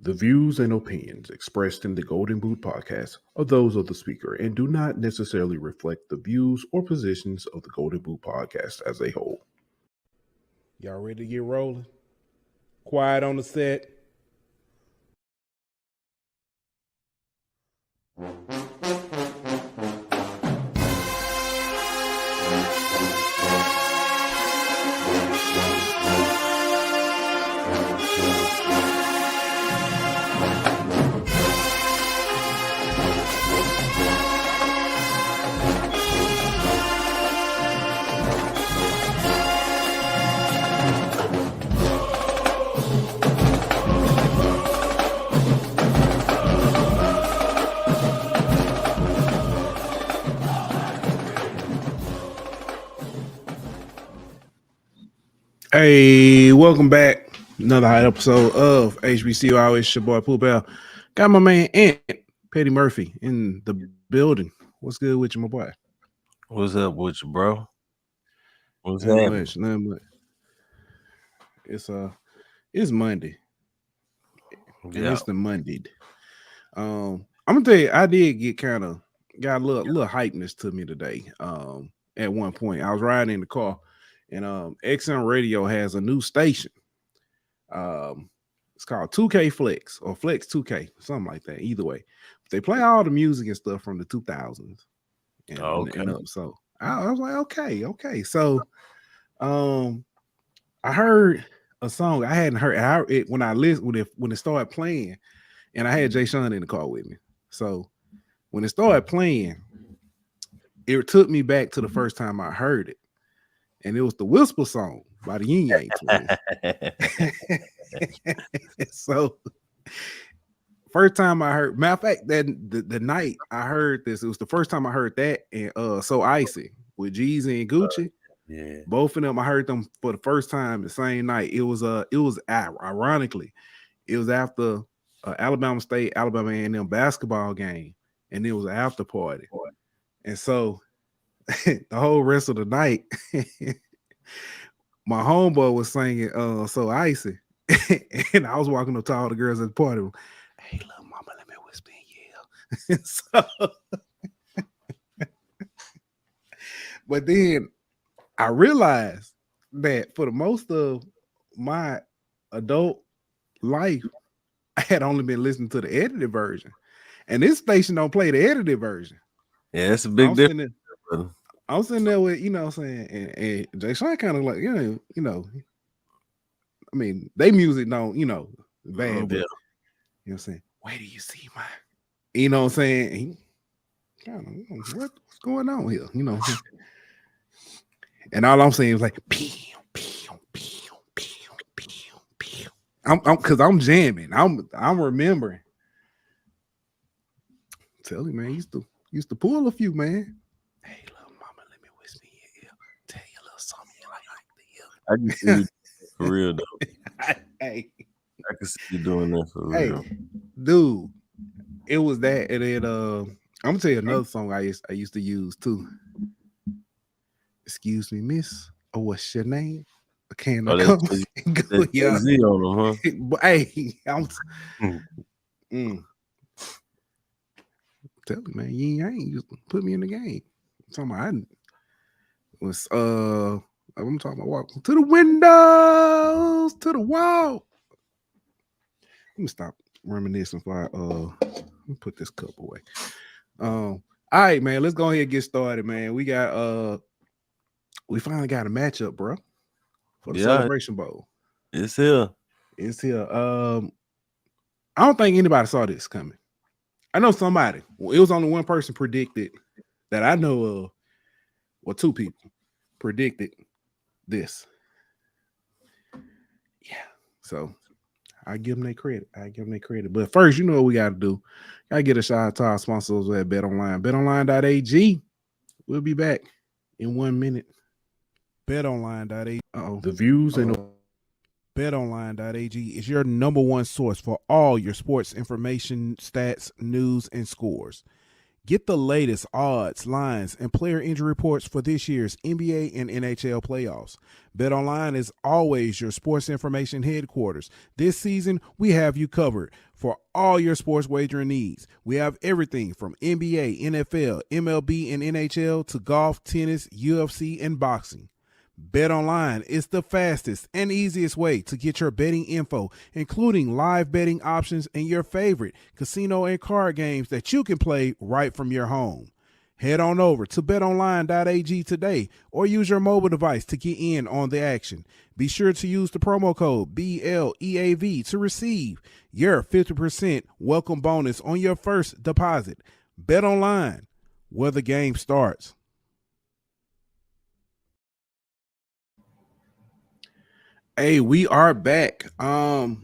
The views and opinions expressed in the Golden Boot podcast are those of the speaker and do not necessarily reflect the views or positions of the Golden Boot podcast as a whole. Y'all ready to get rolling? Quiet on the set. Hey, welcome back. Another hot episode of HBCU. Always your boy Pooh Bell. Got my man Ant Petty Murphy in the building. What's good with you, my boy? What's up with you, bro? What's Nothing happening? much, nothing much. It's Monday. Yeah. It's the Monday. I'm gonna tell you, I did got a little hypeness to me today. At one point, I was riding in the car, and XM Radio has a new station. It's called 2K Flex or Flex 2K, something like that. Either way, they play all the music and stuff from the 2000s. And up. So I was like, okay. So, I heard a song I hadn't heard when I listened when it started playing, and I had Jay Sean in the car with me. So when it started playing, it took me back to the first time I heard it, and it was the Whisper song by the Yin Yang Twins. So first time I heard, matter of fact, that the night I heard this, it was the first time I heard that, and So Icy with Jeezy and Gucci. Yeah. Both of them, I heard them for the first time the same night. It was ironically, it was after Alabama A&M basketball game, and it was an after party. And so the whole rest of the night, my homeboy was singing So Icy, and I was walking up to all the girls at the party. Hey, little mama, let me whisper in your ear. So, but then I realized that for the most of my adult life, I had only been listening to the edited version, and this station don't play the edited version. Yeah, it's a big difference. I'm sitting there with, what I'm saying, and Jay Sean kind of like, you know, I mean, they music don't, bad, but, you know what I'm saying, where do you see my, you know what I'm saying, he kind of, what's going on here, and all I'm saying is like, pew, pew, pew, pew, pew, pew. Cause I'm jamming, I'm remembering. Tell you, man, used to pull a few, man. Hey, little mama, let me whisper in your ear. Tell you a little something you like I can see you for real though. Hey, I can see you doing that for real. Hey, dude, it was that, and then I'm gonna tell you another song I used to use too. Excuse me, miss. Oh, what's your name? Can I come? Go, yeah. Z on them, huh? But hey, tell me, man, you ain't used to put me in the game. I'm talking about walking to the windows, to the wall. Let me stop reminiscing before let me put this cup away. All right, man, let's go ahead and get started, man. We finally got a matchup, bro, for the Celebration Bowl. It's here. I don't think anybody saw this coming. I know somebody. It was only one person predicted that I know of, or two people predicted this. Yeah. So I give them their credit. But first, you know what we got to do. Got to get a shout out to our sponsors at BetOnline. BetOnline.ag. We'll be back in 1 minute. BetOnline.ag. The views and BetOnline.ag is your number one source for all your sports information, stats, news, and scores. Get the latest odds, lines, and player injury reports for this year's NBA and NHL playoffs. BetOnline is always your sports information headquarters. This season, we have you covered for all your sports wagering needs. We have everything from NBA, NFL, MLB, and NHL to golf, tennis, UFC, and boxing. BetOnline is the fastest and easiest way to get your betting info, including live betting options and your favorite casino and card games that you can play right from your home. Head on over to betonline.ag today or use your mobile device to get in on the action. Be sure to use the promo code BLEAV to receive your 50% welcome bonus on your first deposit. BetOnline, where the game starts. Hey, we are back. Like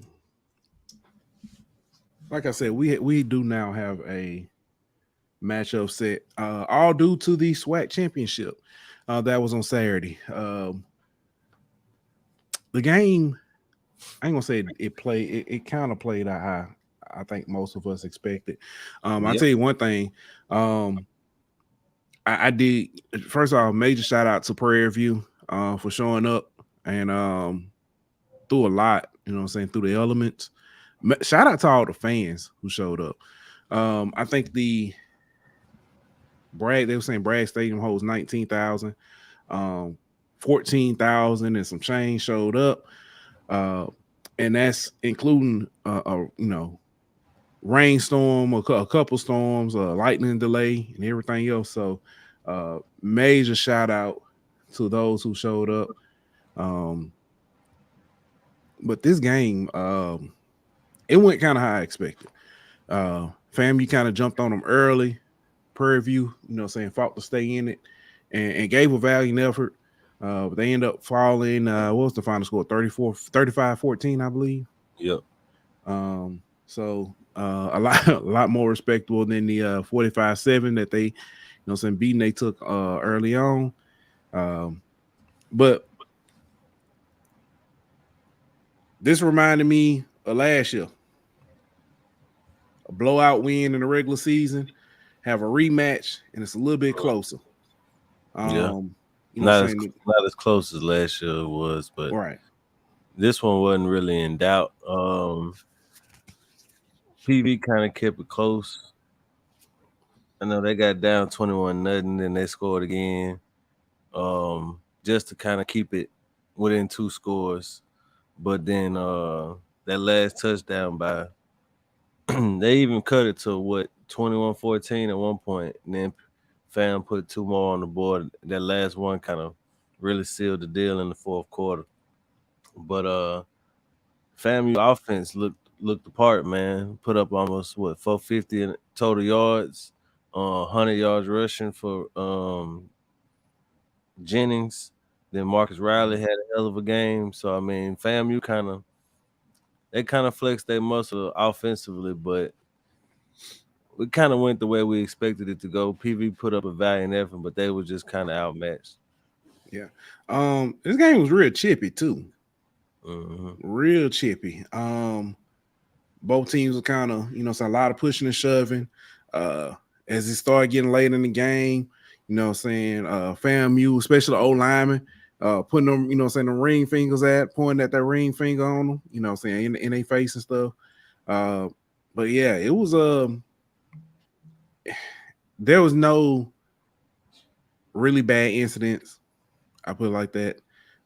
I said, we do now have a matchup set, all due to the SWAC Championship that was on Saturday. The game, I ain't gonna say it kind of played out how I think most of us expected. I'll tell you one thing. I did, first of all, major shout out to Prairie View for showing up and through a lot, you know what I'm saying, through the elements. Shout out to all the fans who showed up. I think they were saying Bragg Stadium holds 19,000. 14,000 and some change showed up. And that's including rainstorm, a couple storms, lightning delay, and everything else. So major shout out to those who showed up. But this game, it went kind of how I expected. FAMU kind of jumped on them early. Prairie View, fought to stay in it and gave a valiant effort. But they end up falling. What was the final score? 35-14, I believe. Yep. So a lot more respectable than the 45-7 that they, beating they took early on. But this reminded me of last year. A blowout win in the regular season, have a rematch, and it's a little bit closer. Not as close as last year was, but right. This one wasn't really in doubt. PV kind of kept it close. I know they got down 21-0, then they scored again, just to kind of keep it within 2 scores. But then that last touchdown by they even cut it to 21-14 at one point, and then FAM put 2 more on the board. That last one kind of really sealed the deal in the fourth quarter. But FAMU offense looked the part, man. Put up almost 450 in total yards, 100 yards rushing for Jennings. Then Marcus Riley had a hell of a game. So I mean, FAMU kind of flexed their muscle offensively, but we kind of went the way we expected it to go. PV put up a valiant effort, but they were just kind of outmatched. Yeah. This game was real chippy too. Mm-hmm. Real chippy. Both teams were kind of, a lot of pushing and shoving. As it started getting late in the game, FAMU, especially the O-linemen, putting them, the ring fingers pointing at that ring finger on them, in their face and stuff. But yeah, it was there was no really bad incidents. I put it like that.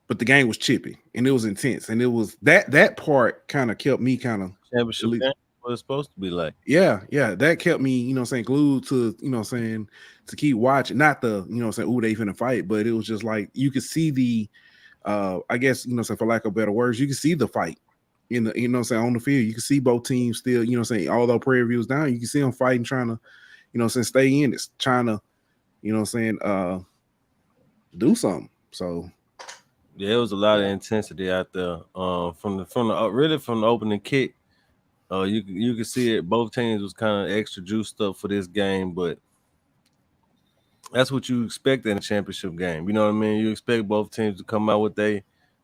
But the game was chippy and it was intense. And it was that part kind of kept me kind of championship game, what it's supposed to be like. Yeah. That kept me, glued to, to keep watching. Not the, ooh, they finna fight, but it was just like you could see the I guess, for lack of better words, you can see the fight in the, on the field. You can see both teams still, although Prairie View was down, you can see them fighting, trying to, stay in it, trying to, do something. So yeah, it was a lot of intensity out there. From the opening kick, you could see it. Both teams was kind of extra juiced up for this game, but that's what you expect in a championship game. You know what I mean? You expect both teams to come out with they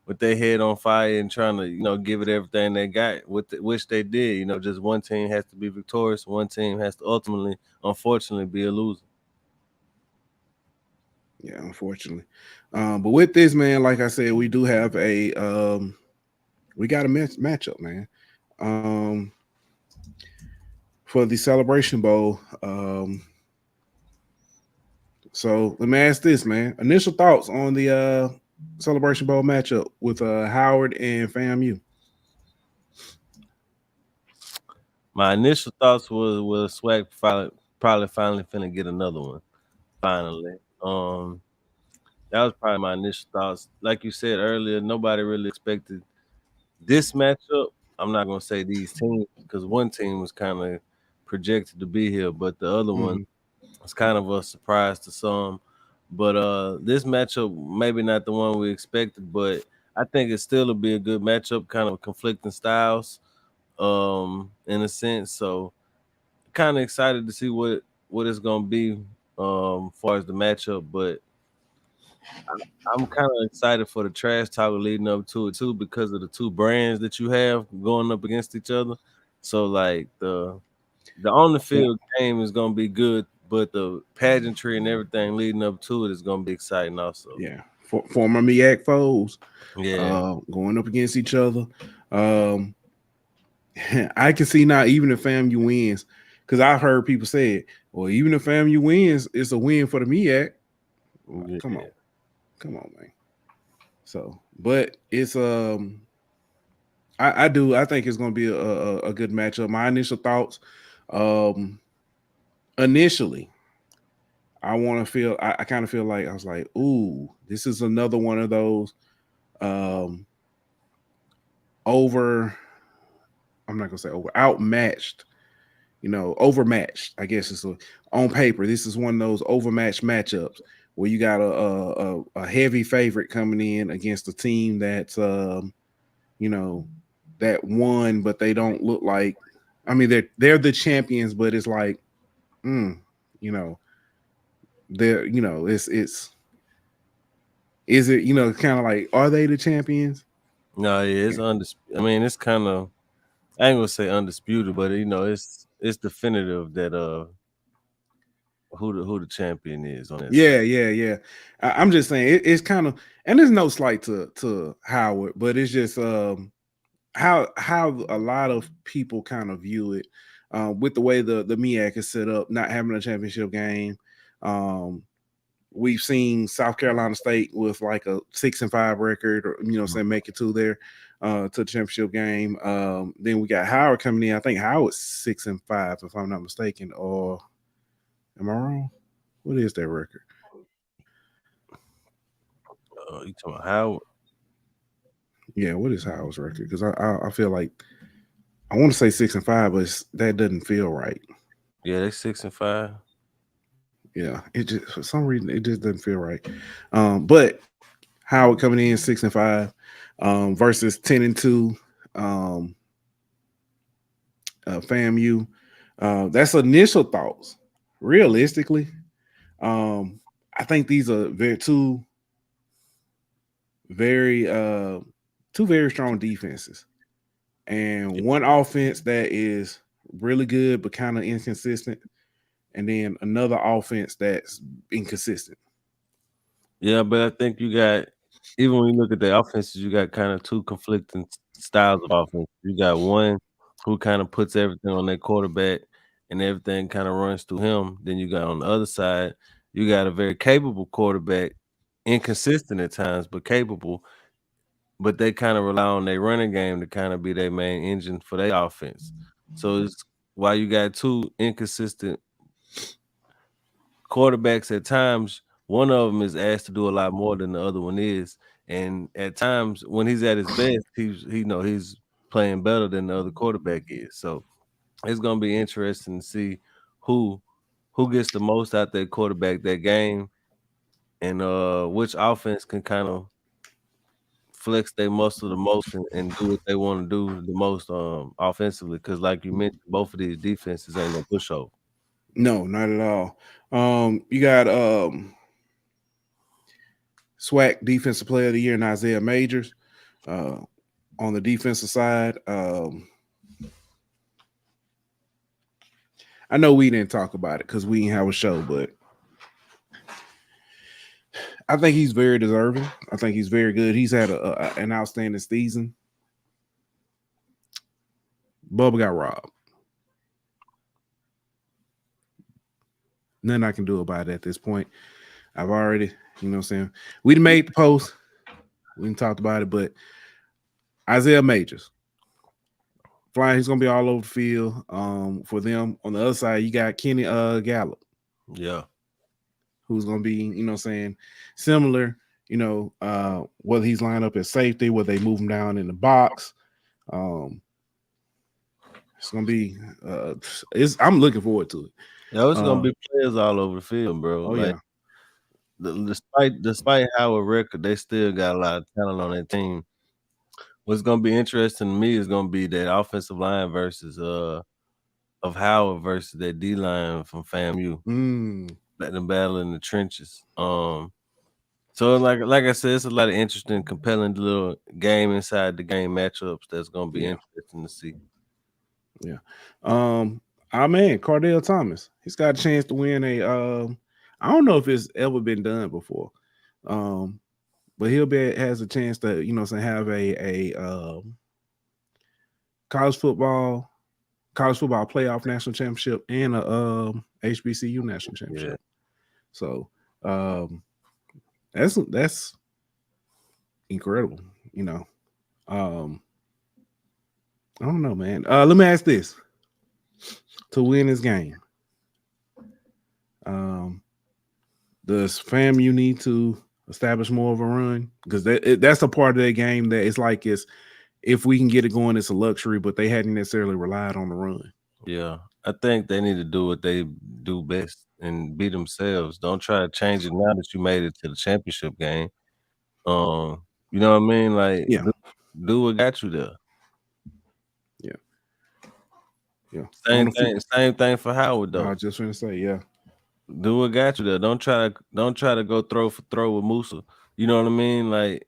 with their head on fire and trying to give it everything they got, which they did. Just one team has to be victorious, one team has to ultimately, unfortunately, be a loser. Yeah, unfortunately. But with this, man, like I said, we do have we got a matchup, man. For the Celebration Bowl. So let me ask this, man. Initial thoughts on the Celebration Bowl matchup with Howard and FAMU. My initial thoughts was SWAC probably finally finna get another one. Finally. That was probably my initial thoughts. Like you said earlier, nobody really expected this matchup. I'm not gonna say these teams because one team was kind of projected to be here, but the other one was kind of a surprise to some. But this matchup maybe not the one we expected, but I think it still will be a good matchup, kind of conflicting styles, in a sense. So kind of excited to see what it's gonna be far as the matchup, but I'm kind of excited for the trash talk leading up to it too because of the two brands that you have going up against each other. So like the on the field game is gonna be good, but the pageantry and everything leading up to it is gonna be exciting also. Yeah, former MEAC foes, Yeah, going up against each other. I can see now, even if FAMU wins, because I've heard people say it. Well, even if FAMU wins, it's a win for the MEAC. yeah. Come on, man. So, but it's I think it's going to be a good matchup. My initial thoughts, initially, I kind of feel like I was like, ooh, this is another one of those over. I'm not gonna say over outmatched. Overmatched. I guess it's on paper. This is one of those overmatched matchups where you got a heavy favorite coming in against a team that's that won, but they don't look like. I mean, they're the champions, but it's like, they're it's is it kind of like, are they the champions? No, yeah, it's I mean, it's kind of, I ain't gonna say undisputed, but it's definitive that who the champion is on that side. Yeah. I'm just saying it's kind of, and there's no slight to Howard, but it's just how a lot of people kind of view it with the way the MEAC is set up, not having a championship game. We've seen South Carolina State with like a 6-5 record, or saying make it to the championship game. Then we got Howard coming in. I think Howard's 6-5, if I'm not mistaken, or am I wrong? What is their record? You talking about Howard? Yeah, what is Howard's record? Because I feel like I want to say 6-5, but that doesn't feel right. Yeah, they 6-5. Yeah, it just for some reason it just doesn't feel right. But Howard coming in 6-5 versus 10-2. FAMU. That's initial thoughts. Realistically, I think these are two very strong defenses, and one offense that is really good but kind of inconsistent, and then another offense that's inconsistent. Yeah, but I think you got, even when you look at the offenses, you got kind of two conflicting styles of offense. You got one who kind of puts everything on their quarterback and everything kind of runs through him. Then you got on the other side, you got a very capable quarterback, inconsistent at times, but capable. But they kind of rely on their running game to kind of be their main engine for their offense. So it's why you got two inconsistent quarterbacks at times. One of them is asked to do a lot more than the other one is, and at times when he's at his best, he's playing better than the other quarterback is. So it's gonna be interesting to see who gets the most out that quarterback that game, and which offense can kind of flex their muscle the most and do what they want to do the most offensively. Because like you mentioned, both of these defenses ain't no pushover. No, not at all. You got SWAC Defensive Player of the Year and Isaiah Majors. On the defensive side, I know we didn't talk about it because we didn't have a show, but I think he's very deserving. I think he's very good. He's had an outstanding season. Bubba got robbed. Nothing I can do about it at this point. I've already, you know what I'm saying? We made the post. We didn't talk about it, but Isaiah Majors. Flying, he's gonna be all over the field. For them. On the other side, you got Kenny Gallup. Yeah. Who's gonna be, you know what I'm saying, similar, you know, whether he's lined up at safety, whether they move him down in the box. It's gonna be I'm looking forward to it. Yeah, it's gonna be players all over the field, bro. Oh, like, yeah. Despite our record, they still got a lot of talent on their team. What's gonna be interesting to me is gonna be that offensive line versus of Howard versus that D line from FAMU. Let them battle in the trenches. So like I said, it's a lot of interesting, compelling little game inside the game matchups that's gonna be interesting to see. Yeah. Our man, Cardell Thomas, he's got a chance to win a I don't know if it's ever been done before. But has a chance to, you know, have a college football playoff national championship and a HBCU national championship. Yeah. So that's incredible, you know. I don't know, man. Let me ask this. To win this game, does FAMU need to establish more of a run? Because that's a part of that game that it's like if we can get it going, it's a luxury, but they hadn't necessarily relied on the run. Yeah, I think they need to do what they do best and be themselves. Don't try to change it now that you made it to the championship game. You know what I mean? Like, do what got you there. Yeah. Same thing for Howard though. I was just gonna say, yeah. Do what got you there. Don't try to go throw for throw with Musa. You know what I mean? Like,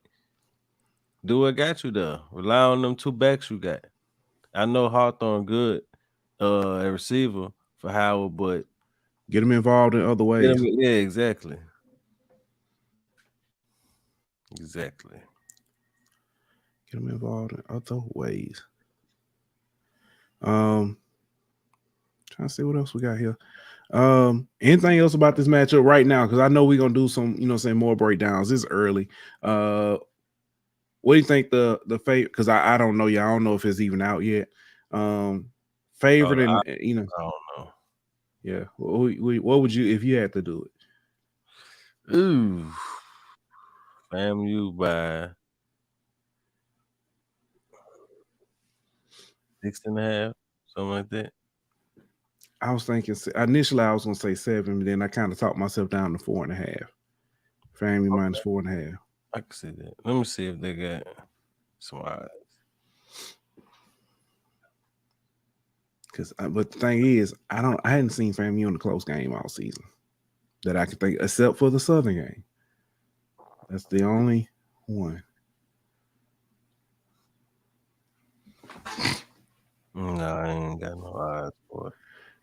do what got you there. Rely on them two backs you got. I know Hawthorne good a receiver for Howard, but get him involved in other ways. Yeah, exactly. Exactly. Get him involved in other ways. Trying to see what else we got here. Anything else about this matchup right now? Because I know we're gonna do some, you know, more breakdowns. It's early. What do you think the favorite? Because I don't know. Yeah, I don't know if it's even out yet. Favorite, and you know, I don't know. Yeah, what would you if you had to do it? Ooh, FAMU by 6.5, something like that. I was thinking initially I was gonna say 7, but then I kind of talked myself down to 4.5. FAMU minus 4.5. I can see that. Let me see if they got some odds. But the thing is, I hadn't seen FAMU in a close game all season that I could think, except for the Southern game. That's the only one. No, I ain't got no odds for it.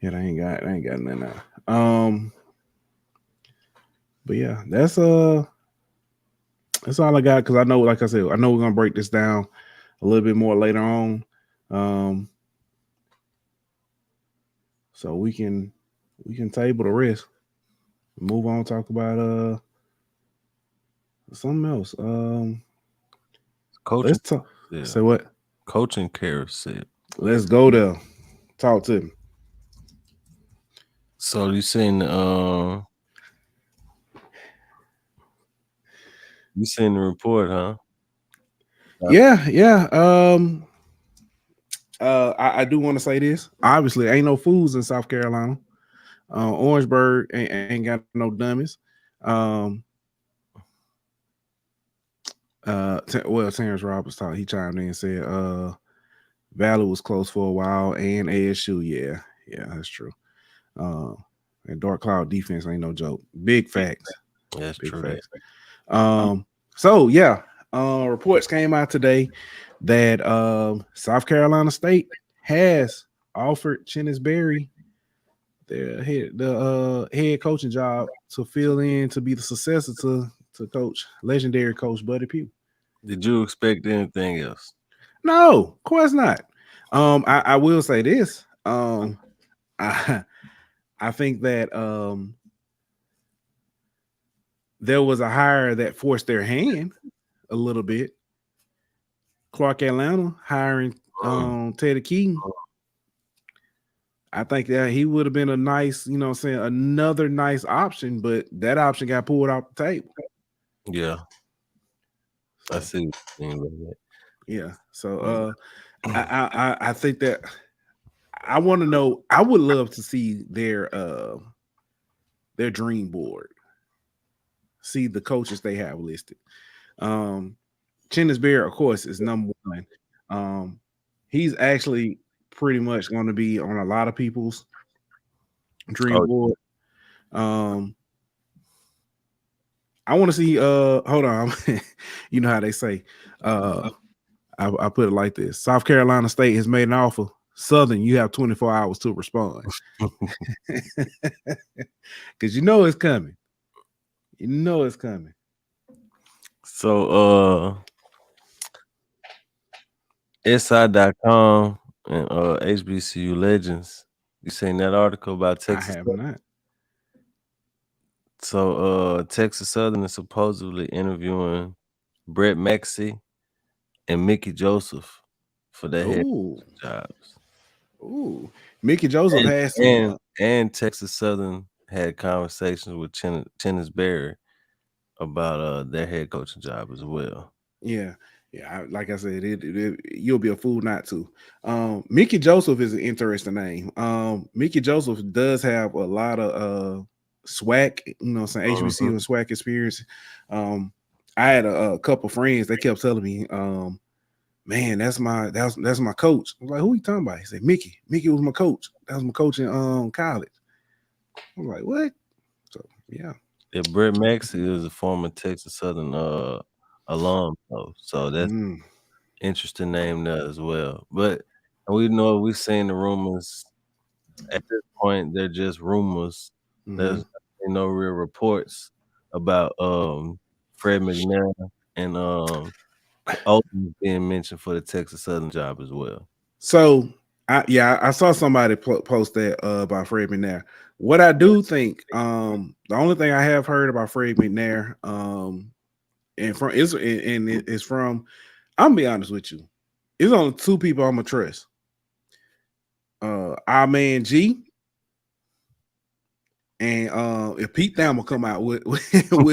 Yeah, I ain't got nothing now. But yeah, that's all I got, because I know, like I said, I know we're gonna break this down a little bit more later on. So we can table the rest. Move on, talk about something else. Coaching. Let's talk. Yeah. Say what? Coaching Carousel. Let's go there. Talk to me. So you seen the report, huh? Yeah. I do want to say this. Obviously, ain't no fools in South Carolina. Orangeburg ain't got no dummies. Terrence Roberts talked. He chimed in and said, Valley was close for a while, and ASU. Yeah, that's true. And Dark Cloud defense ain't no joke. Big facts. That's big true. Facts. So yeah, Reports came out today that South Carolina State has offered Chennis Berry the head coaching job to fill in to be the successor to coach legendary coach Buddy Pugh. Did you expect anything else? No, of course not. I will say this. I think that there was a hire that forced their hand a little bit. Clark Atlanta hiring Teddy Keaton. I think that he would have been a nice, another nice option, but that option got pulled off the table. Yeah. I see what you mean by that. Yeah. So I think that I want to know, I would love to see their dream board. See the coaches they have listed. Chennis Berry, of course, is number one. He's actually pretty much going to be on a lot of people's dream board. I want to see hold on. You know how they say I put it like this. South Carolina State has made an offer. Southern, you have 24 hours to respond. Because you know it's coming. You know it's coming. So SI.com and HBCU Legends. You seen that article about Texas? I have not. So Texas Southern is supposedly interviewing Brett Maxey and Mickey Joseph for their head jobs. Ooh, Mickey Joseph has some, and Texas Southern had conversations with Chennis Berry about their head coaching job as well. Yeah. Like I said, you'll be a fool not to. Mickey Joseph is an interesting name. Mickey Joseph does have a lot of SWAC, HBCU and SWAC experience. I had a couple friends. They kept telling me, "Man, that's my coach." I was like, "Who you talking about?" He said, "Mickey. Mickey was my coach. That was my coach in college." I was like, "What?" So yeah. Yeah, Brett Maxey is a former Texas Southern alum, so that's interesting name there as well. But we know we've seen the rumors. At this point, they're just rumors. There's no real reports about Fred McNair and Olsen being mentioned for the Texas Southern job as well. So I saw somebody post that about Fred McNair. What I do think, the only thing I have heard about Fred McNair, it's from, I'm gonna be honest with you, it's only two people I'm gonna trust. Our man G, and if Pete Thamel come out with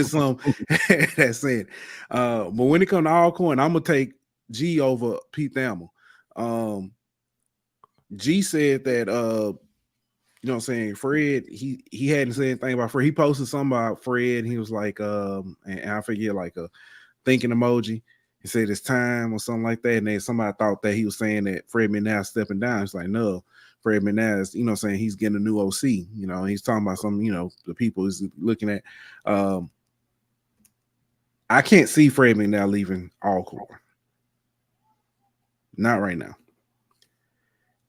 some that's it. But when it comes to Alcorn, I'm gonna take G over Pete Thamel. G said that Fred, he hadn't said anything about Fred. He posted something about Fred, and he was like, and I forget, like a thinking emoji. He said it's time or something like that. And then somebody thought that he was saying that Fred McNair stepping down. It's like, no, Fred McNair is, saying he's getting a new OC. He's talking about some, the people is looking at. I can't see Fred McNair leaving Alcorn. Not right now.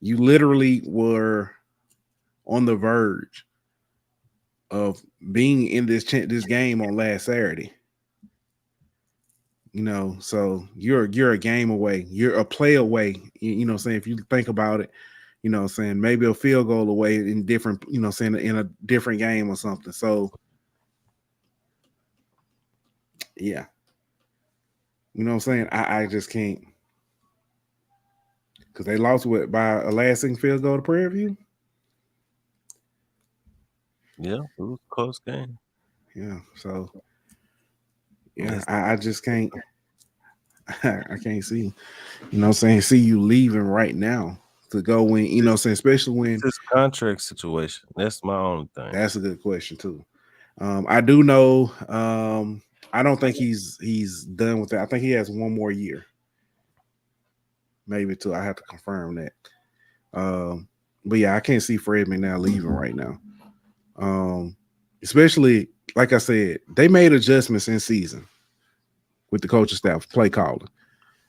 You literally were on the verge of being in this game on last Saturday. So you're a game away. You're a play away. If you think about it, maybe a field goal away in different, in a different game or something. So yeah. I just can't, because they lost by a last-second field goal to Prairie View. Yeah, it was a close game. Yeah, so yeah, I just can't. I can't see. See you leaving right now to go when especially when this contract situation. That's my only thing. That's a good question too. I do know. I don't think he's done with that. I think he has one more year, maybe two. I have to confirm that. But yeah, I can't see Fred McNair leaving right now. Especially, like I said, they made adjustments in season. with the coaching staff, play calling.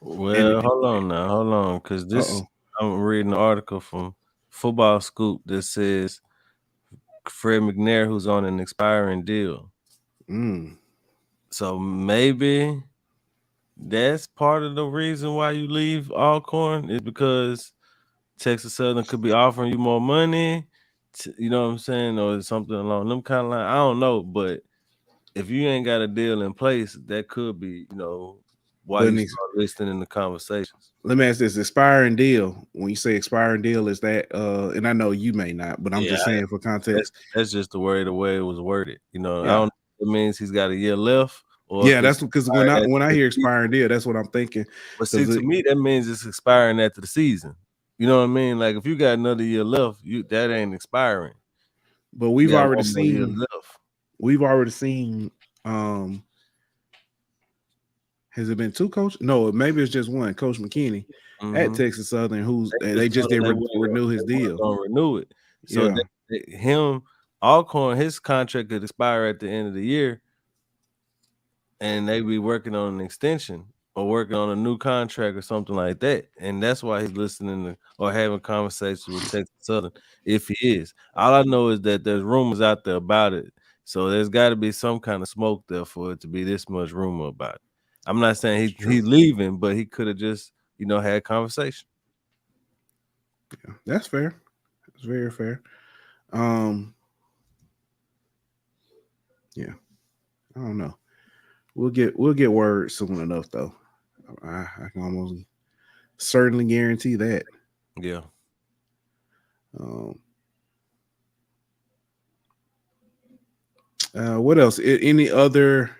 Well, hold on, because this I'm reading an article from Football Scoop that says Fred McNair, who's on an expiring deal. So maybe that's part of the reason why you leave Alcorn is because Texas Southern could be offering you more money, you know what I'm saying, or something along them kind of lines. I don't know, but if you ain't got a deal in place, that could be, why you start listening in the conversations. Let me ask this: expiring deal. When you say expiring deal, is that? And I know you may not, but I'm just saying for context. That's just the way it was worded. I don't know if it means he's got a year left. Or that's because when I hear expiring deal, that's what I'm thinking. But see, to me, that means it's expiring after the season. You know what I mean? Like if you got another year left, that ain't expiring. But we've already seen. We've already seen. Has it been two coaches? No, maybe it's just one. Coach McKinney at Texas Southern, who's they just didn't renew his deal. Don't renew it. So Alcorn, his contract could expire at the end of the year, and they be working on an extension or working on a new contract or something like that. And that's why he's listening or having conversations with Texas Southern, if he is. All I know is that there's rumors out there about it. So there's got to be some kind of smoke there for it to be this much rumor about it. I'm not saying he's leaving, but he could have just, had a conversation. Yeah, that's fair. That's very fair. Yeah, I don't know. We'll get word soon enough, though. I can almost certainly guarantee that. Yeah. What else? Any other?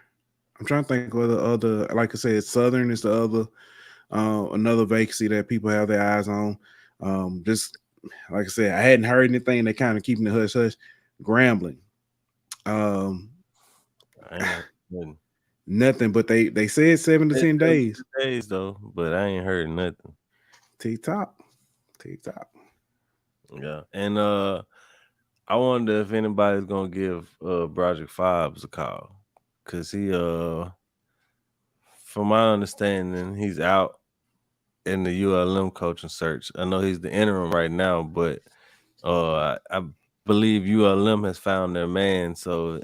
I'm trying to think of the other. Like I said, Southern is the other another vacancy that people have their eyes on. Just like I said, I hadn't heard anything. They're kind of keeping the hush hush. Grambling. Nothing, but they said 7 to 10 days. Days though, but I ain't heard nothing. TikTok. Yeah, and I wonder if anybody's gonna give Broderick Fobbs a call, cause he from my understanding, he's out in the ULM coaching search. I know he's the interim right now, but I believe ULM has found their man. So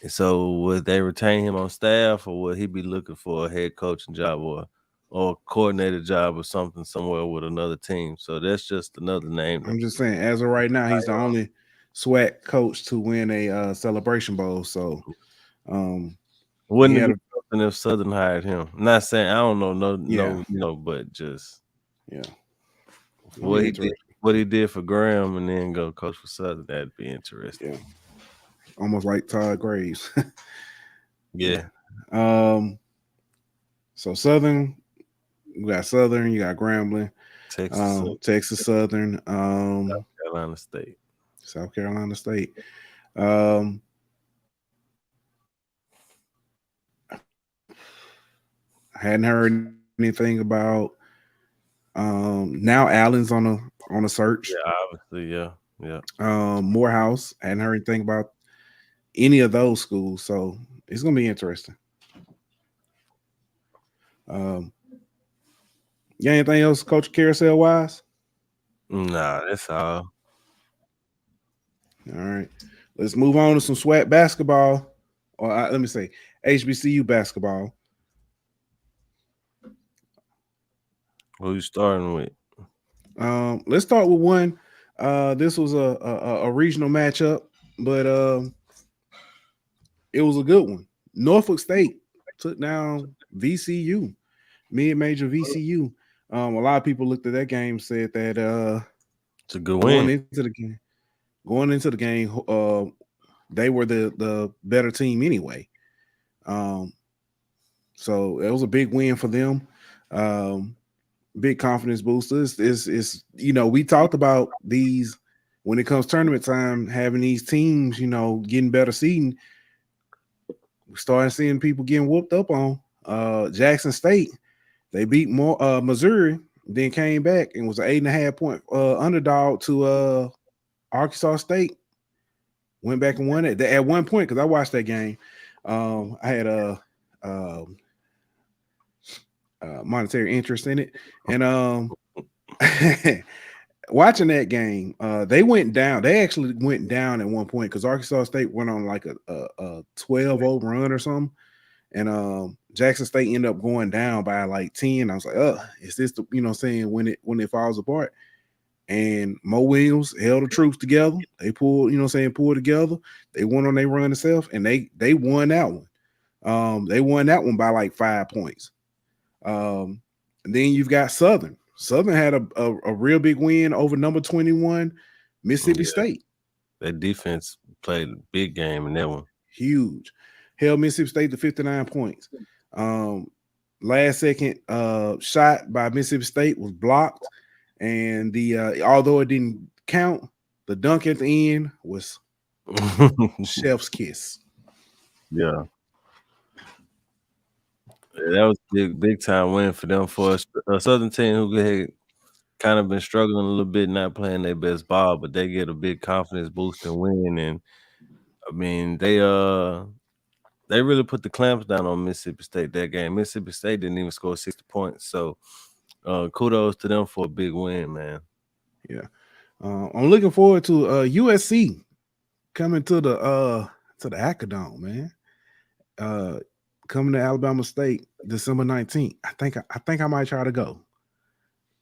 so would they retain him on staff, or would he be looking for a head coaching job or a coordinator job or something somewhere with another team? So that's just another name. I'm just saying, as of right now, he's the only SWAC coach to win a Celebration Bowl. So wouldn't it be something if Southern hired him? I'm not saying I don't know, but just what he did for Graham and then go coach for Southern, that'd be interesting. Yeah. Almost like Todd Graves. Yeah. So Southern, you got Southern, you got Grambling, Texas Southern, South Carolina State. I hadn't heard anything about now Allen's on a search. Yeah, obviously, yeah. Morehouse, hadn't heard anything about any of those schools, so it's gonna be interesting. Yeah, anything else, Coach Carousel wise? Nah, that's all. All right, let's move on to some SWAC basketball, or let me say HBCU basketball. Who you starting with? Let's start with one. This was a regional matchup, but it was a good one. Norfolk State took down VCU, mid-major VCU. A lot of people looked at that game and said that it's a good win. Going into the game, they were the better team anyway. So it was a big win for them. Big confidence booster. Is we talked about these when it comes tournament time, having these teams, getting better seeding. We started seeing people getting whooped up on. Jackson State, they beat Missouri, then came back and was an 8.5 point underdog to Arkansas State. Went back and won it at one point because I watched that game. I had monetary interest in it. And watching that game, they went down. They actually went down at one point because Arkansas State went on like a 12-0 run or something. And Jackson State ended up going down by like 10. I was like, is this the, when it falls apart? And Mo Williams held the troops together. They pulled together. They went on their run themselves, and they won that one. They won that one by like 5 points. And then you've got Southern. Southern had a real big win over number 21 Mississippi State. That defense played a big game in that one. Huge. Held Mississippi State to 59 points. Last second shot by Mississippi State was blocked. And although it didn't count, the dunk at the end was chef's kiss. Yeah. That was a big time win for them, for a Southern team who had kind of been struggling a little bit, not playing their best ball, but they get a big confidence boost and win. And I mean, they really put the clamps down on Mississippi State that game. Mississippi State didn't even score 60 points. So kudos to them for a big win, man. Yeah. I'm looking forward to USC coming to the Acadome, man. Coming to Alabama State December 19th. I think I might try to go.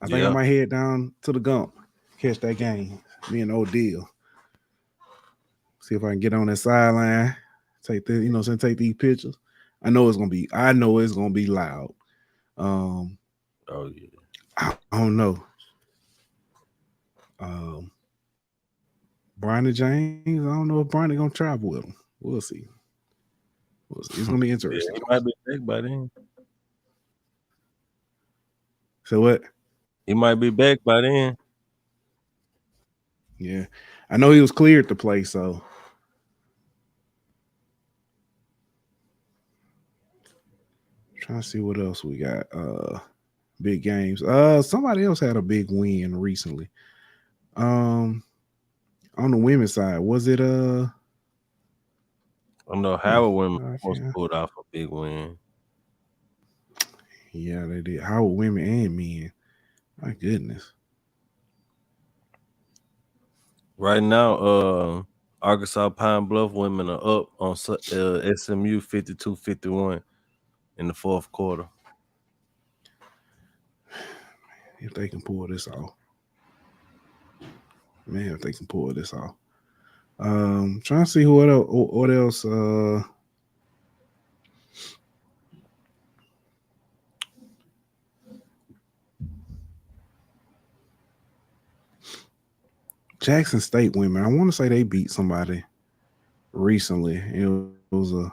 I think I might head down to the Gump, catch that game. Me and old deal. See if I can get on that sideline, take these pictures. I know it's gonna be loud. Oh yeah. I don't know. Brian James, I don't know if Brian gonna travel with him. We'll see. It's gonna be interesting. He might be back by then. So what? He might be back by then. Yeah, I know he was cleared to play. So trying to see what else we got. Big games. Somebody else had a big win recently. On the women's side, was it I know Howard women pulled off a big win. Yeah, they did. Howard women and men. My goodness. Right now, Arkansas Pine Bluff women are up on SMU 52-51 in the fourth quarter. If they can pull this off. Man, if they can pull this off. Trying to see what else. Jackson State women. I want to say they beat somebody recently. It was a.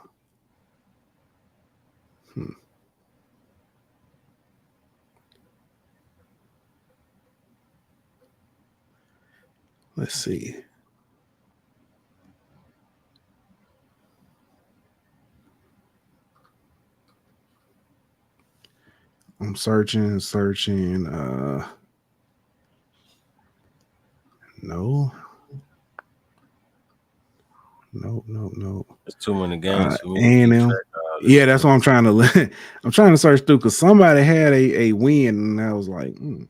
Let's see. I'm searching. No. There's too many games for me. And yeah, that's what I'm trying to. I'm trying to search through because somebody had a win, and I was like, okay.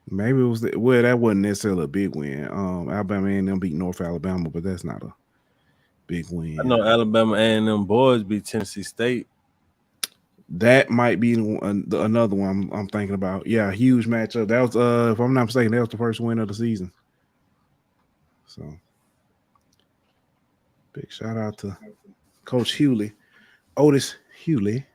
Maybe it was that wasn't necessarily a big win. Alabama A&M beat North Alabama, but that's not a big win. I know Alabama A&M boys beat Tennessee State. That might be another one I'm thinking about. Yeah, huge matchup. That was, if I'm not mistaken, that was the first win of the season. So, big shout out to Coach Otis Hewley.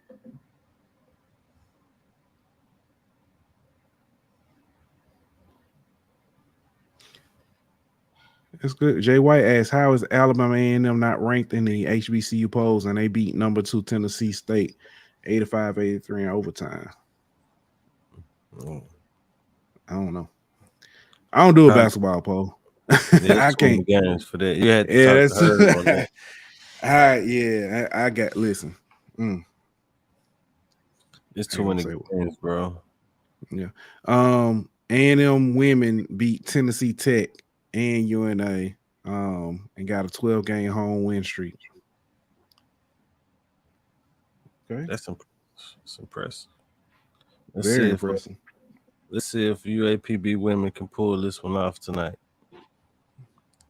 That's good. Jay White asks, how is Alabama A&M not ranked in the HBCU polls, and they beat number 2 Tennessee State 85-83 in overtime? I don't know. I don't do a basketball poll. I can't. Games for that. You had to talk to her on that. All right, yeah. I got. Listen. It's too many games, bro. Yeah. A&M women beat Tennessee Tech and UNA and got a 12-game home win streak. Okay. That's impressive. Very impressive. Let's see if UAPB women can pull this one off tonight.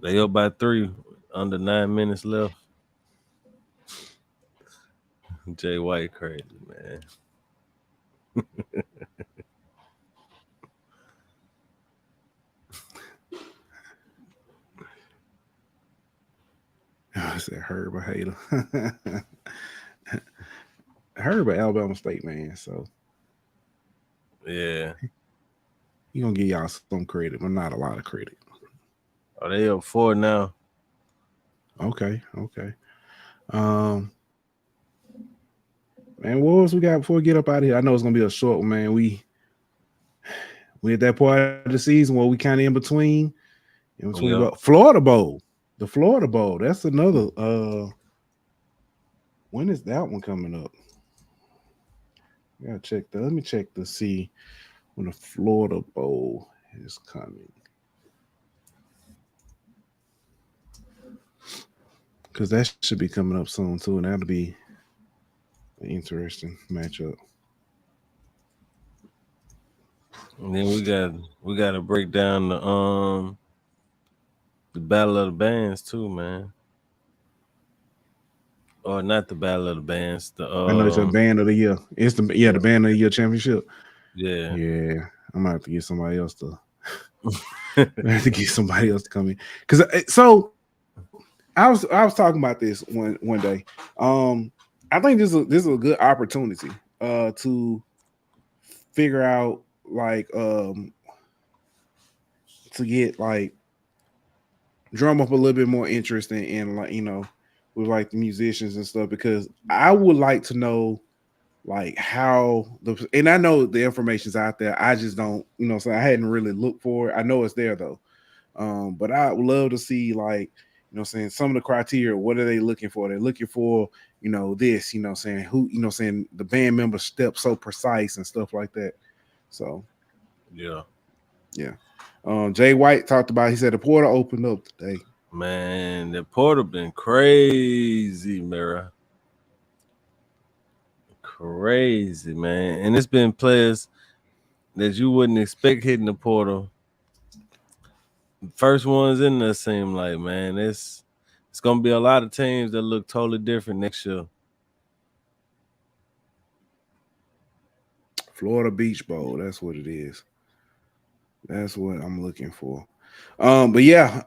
They up by 3, under 9 minutes left. Jay White crazy, man. I said Herb, I hate him. Herb at Alabama State, man. So yeah, he gonna give y'all some credit, but not a lot of credit. Oh, they up 4 now. Okay. Man, what else we got before we get up out of here? I know it's gonna be a short one, man. We at that part of the season where we kind of in between Florida Bowl. The Florida Bowl. That's another when is that one coming up? I gotta check that. Let me check to see when the Florida Bowl is coming. Because that should be coming up soon too, and that'll be an interesting matchup. And then we got to break down the Battle of the Bands too, man. Or not the Battle of the Bands. I know it's a Band of the Year. It's the Band of the Year championship. Yeah. I'm gonna have to get somebody else to. I have to get somebody else to come in because so I was talking about this one day. I think this is a good opportunity to figure out like to get like drum up a little bit more interest in like with like the musicians and stuff, because I would like to know like how and I know the information's out there. I just don't, so I hadn't really looked for it. I know it's there though. But I would love to see like, saying some of the criteria, what are they looking for? They're looking for, this, saying who, saying the band member step so precise and stuff like that. So yeah. Jay White talked about, he said the portal opened up today. Man, the portal been crazy, Mira. Crazy, man. And it's been players that you wouldn't expect hitting the portal. First ones in there seem like, man, it's gonna be a lot of teams that look totally different next year. Florida Beach Bowl, that's what it is. That's what I'm looking for. But yeah,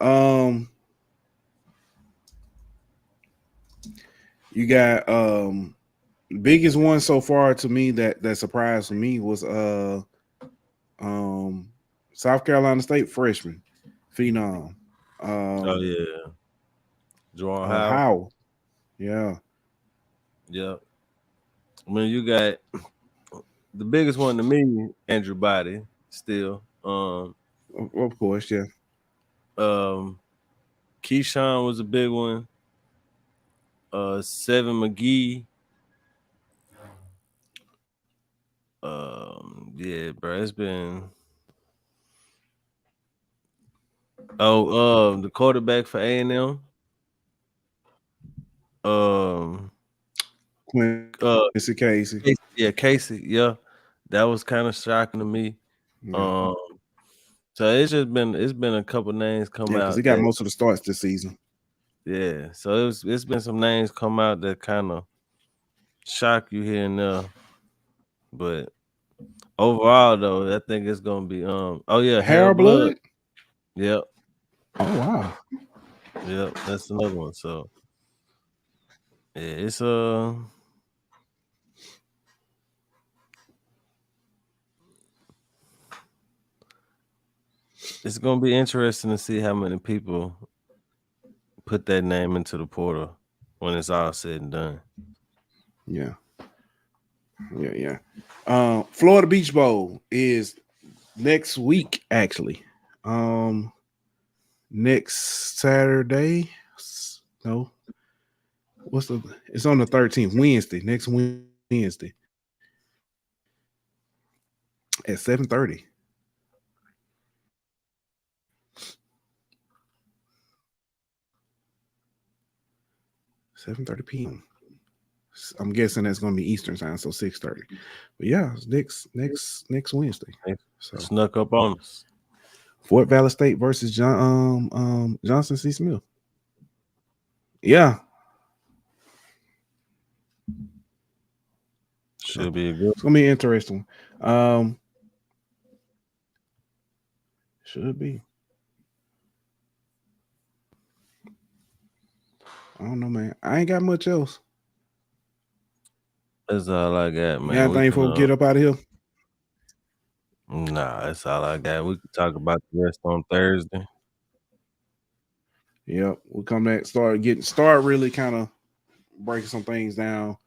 you got the biggest one so far to me that surprised me was South Carolina State freshman phenom. Oh yeah, Juwan Howell. Yeah. I mean, you got the biggest one to me, Andrew Body, still. Of course, yeah. Keyshawn was a big one. Seven McGee. Yeah, bro, it's been. The quarterback for A&M. Casey. Yeah, Casey. Yeah, that was kind of shocking to me. Yeah. So it's been a couple names come out. Because he got most of the starts this season. Yeah, so it's been some names come out that kind of shock you here and there. But overall, though, I think it's gonna be Harold Blood. Yep. Oh wow. Yep, that's another one. So yeah, it's gonna be interesting to see how many people put that name into the portal when it's all said and done. Yeah. Florida Beach Bowl is next week, actually. Next Saturday. No. It's on the 13th, Wednesday. Next Wednesday at 7:30. 7:30 p.m. I'm guessing that's going to be Eastern time, so 6:30. But yeah, it's next Wednesday. So snuck up on us. Fort Valley State versus Johnson C. Smith. Yeah. Should be a good. It's gonna be an interesting one. Should be. I don't know, man. I ain't got much else. That's all I got, man. You got anything before we get up out of here? Nah, that's all I got. We can talk about the rest on Thursday. Yep, we'll come back, start really kind of breaking some things down.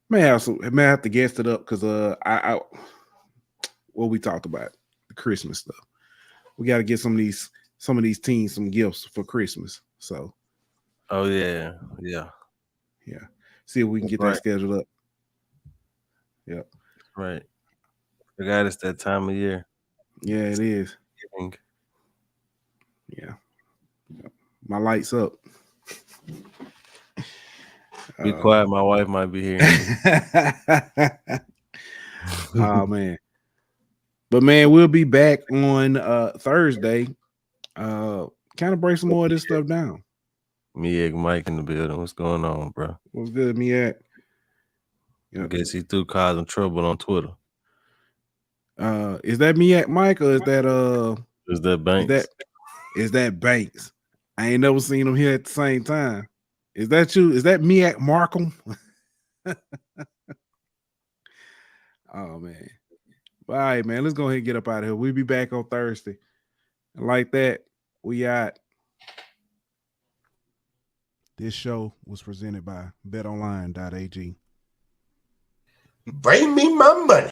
May have to guess it up because I what we talked about, the Christmas stuff. We got to get some of these teams some gifts for Christmas. So oh yeah. See if we can get that scheduled up. Yep. Right. Forgot it's that time of year. Yeah, it is. Yeah. My light's up. Be quiet. My wife might be here. Oh man. But man, we'll be back on Thursday. Kind of break some more of this stuff down. Miak Mike in the building. What's going on, bro? What's good, Miak? Yep. I guess he threw causing trouble on Twitter. Is that Miak Mike or is that Banks? Is that Banks? I ain't never seen him here at the same time. Is that you? Is that Miak Markham? Oh man. All right, man. Let's go ahead and get up out of here. We'll be back on Thursday. And like that, we out. This show was presented by betonline.ag. Bring me my money.